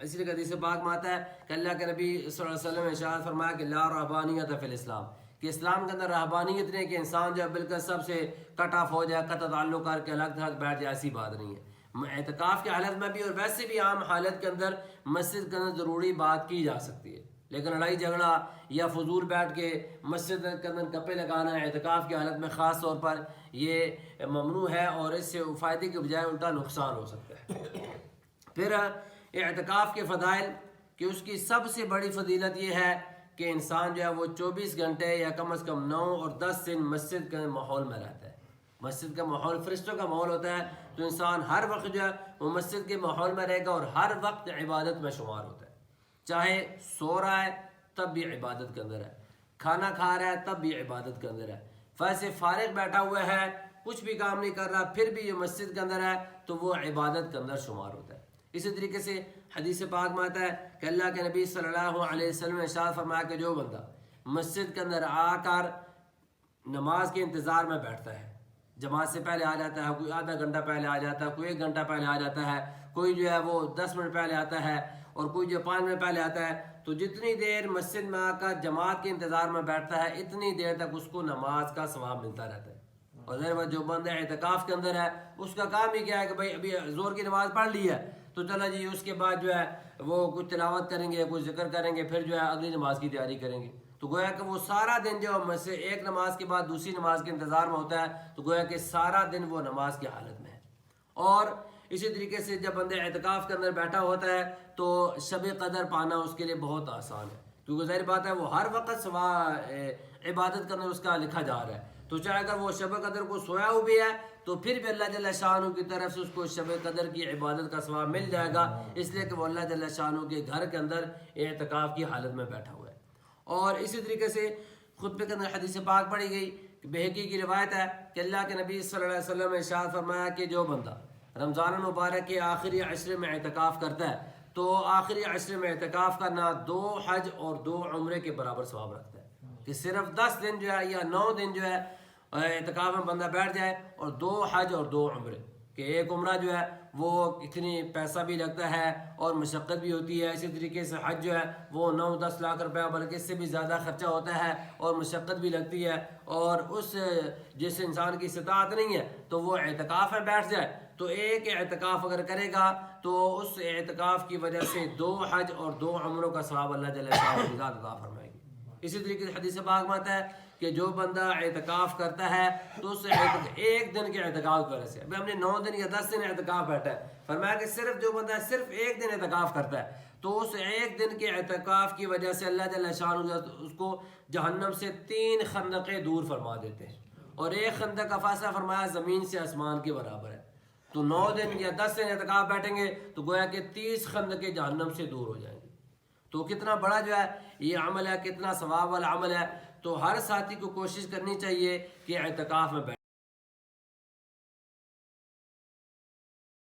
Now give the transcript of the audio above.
اسی لیے حدیث پاک میں آتا ہے کہ اللہ کے نبی صلی اللہ علیہ وسلم نے ارشاد فرمایا کہ لا رہبانیت فی الاسلام، کہ اسلام کے اندر رہبانیت نہیں کہ انسان جو ہے بالکل سب سے کٹ آف ہو جائے، قطع تعلق کر کے الگ تھلگ بیٹھ جائے، ایسی بات نہیں ہے۔ اعتکاف کی حالت میں بھی اور ویسے بھی عام حالت کے اندر مسجد کے اندر ضروری بات کی جا سکتی ہے، لیکن لڑائی جھگڑا یا فضول بیٹھ کے مسجد کے اندر گپے لگانا اعتکاف کی حالت میں خاص طور پر یہ ممنوع ہے، اور اس سے فائدے کے بجائے الٹا نقصان ہو سکتا ہے۔ پھر اعتکاف کے فضائل کہ اس کی سب سے بڑی فضیلت یہ ہے کہ انسان جو ہے وہ 24 گھنٹے یا کم از کم 9 اور 10 دن مسجد کے ماحول میں رہتا ہے۔ مسجد کا ماحول فرشتوں کا ماحول ہوتا ہے، تو انسان ہر وقت جو ہے وہ مسجد کے ماحول میں رہے گا اور ہر وقت عبادت میں شمار ہوتا ہے، چاہے سو رہا ہے تب بھی عبادت کے اندر ہے، کھانا کھا رہا ہے تب بھی عبادت کے اندر ہے، ویسے فارغ بیٹھا ہوا ہے کچھ بھی کام نہیں کر رہا پھر بھی یہ مسجد کے اندر ہے تو وہ عبادت کے اندر شمار ہوتا ہے۔ اسی طریقے سے حدیث پاک میں آتا ہے کہ اللہ کے نبی صلی اللہ علیہ وسلم نے ارشاد فرمایا کہ جو بندہ مسجد کے اندر آ کر نماز کے انتظار میں بیٹھتا ہے، جماعت سے پہلے آ جاتا ہے، کوئی آدھا گھنٹہ پہلے آ جاتا ہے، کوئی 1 گھنٹہ پہلے آ جاتا ہے، کوئی جو ہے وہ 10 منٹ پہلے آتا ہے، اور کوئی جو 5 منٹ پہلے آتا ہے، تو جتنی دیر مسجد میں آ کر جماعت کے انتظار میں بیٹھتا ہے اتنی دیر تک اس کو نماز کا ثواب ملتا رہتا ہے۔ اور ظاہر بات جو بندہ اعتکاف کے اندر ہے اس کا کام ہی کیا ہے کہ بھائی ابھی زور کی نماز پڑھ لی ہے تو چلا جی اس کے بعد جو ہے وہ کچھ تلاوت کریں گے، کچھ ذکر کریں گے، پھر جو ہے اگلی نماز کی تیاری کریں گے، تو گویا کہ وہ سارا دن جو ایک نماز کے بعد دوسری نماز کے انتظار میں ہوتا ہے، تو گویا کہ سارا دن وہ نماز کی حالت میں ہے۔ اور اسی طریقے سے جب بندے اعتکاف کے اندر بیٹھا ہوتا ہے تو شب قدر پانا اس کے لیے بہت آسان ہے، کیونکہ ظاہر بات ہے وہ ہر وقت عبادت کے اندر اس کا لکھا جا رہا ہے، تو چاہے اگر وہ شب قدر کو سویا ہوا بھی ہے تو پھر بھی اللہ جل شانہ کی طرف سے اس کو شب قدر کی عبادت کا ثواب مل جائے گا، اس لیے کہ وہ اللہ جل شانہ کے گھر کے اندر اعتکاف کی حالت میں بیٹھا ہوا ہے۔ اور اسی طریقے سے خطبے کے اندر حدیث پاک پڑھی گئی، بہقی کی روایت ہے کہ اللہ کے نبی صلی اللہ علیہ وسلم نے ارشاد فرمایا کہ جو بندہ رمضان المبارک کے آخری عشرے میں اعتکاف کرتا ہے تو آخری عشرے میں اعتکاف کرنا 2 حج اور 2 عمرے کے برابر ثواب رکھتا ہے، کہ صرف 10 دن جو ہے یا 9 دن جو ہے اعتکاف میں بندہ بیٹھ جائے اور 2 حج اور 2 عمرے، کہ ایک عمرہ جو ہے وہ اتنی پیسہ بھی لگتا ہے اور مشقت بھی ہوتی ہے، اسی طریقے سے حج جو ہے وہ 9-10 لاکھ روپے بلکہ اس سے بھی زیادہ خرچہ ہوتا ہے اور مشقت بھی لگتی ہے، اور اس جس انسان کی استطاعت نہیں ہے تو وہ اعتکاف میں بیٹھ جائے تو ایک اعتکاف اگر کرے گا تو اس اعتکاف کی وجہ سے 2 حج اور 2 عمروں کا ثواب اللہ جل شانہ عطا فرمائے گی۔ اسی طریقے سے حدیث پاک میں آتا ہے کہ جو بندہ اعتکاف کرتا ہے تو اس ایک دن کے اعتکاف کی وجہ سے، ابھی ہم نے 9 دن یا 10 دن اعتکاف بیٹھا ہے، فرمایا کہ صرف جو بندہ صرف 1 دن اعتکاف کرتا ہے تو اس 1 دن کے اعتکاف کی وجہ سے اللہ جل شانہ اس کو جہنم سے 3 خندقیں دور فرما دیتے ہیں، اور ایک خندق کا فاصلہ فرمایا زمین سے آسمان کے برابر ہے، تو 9 دن یا 10 دن اعتکاف بیٹھیں گے تو گویا کہ 30 خندقیں جہنم سے دور ہو جائیں گے، تو کتنا بڑا جو ہے یہ عمل ہے، کتنا ثواب والا عمل ہے، تو ہر ساتھی کو کوشش کرنی چاہیے کہ اعتکاف میں بیٹھے۔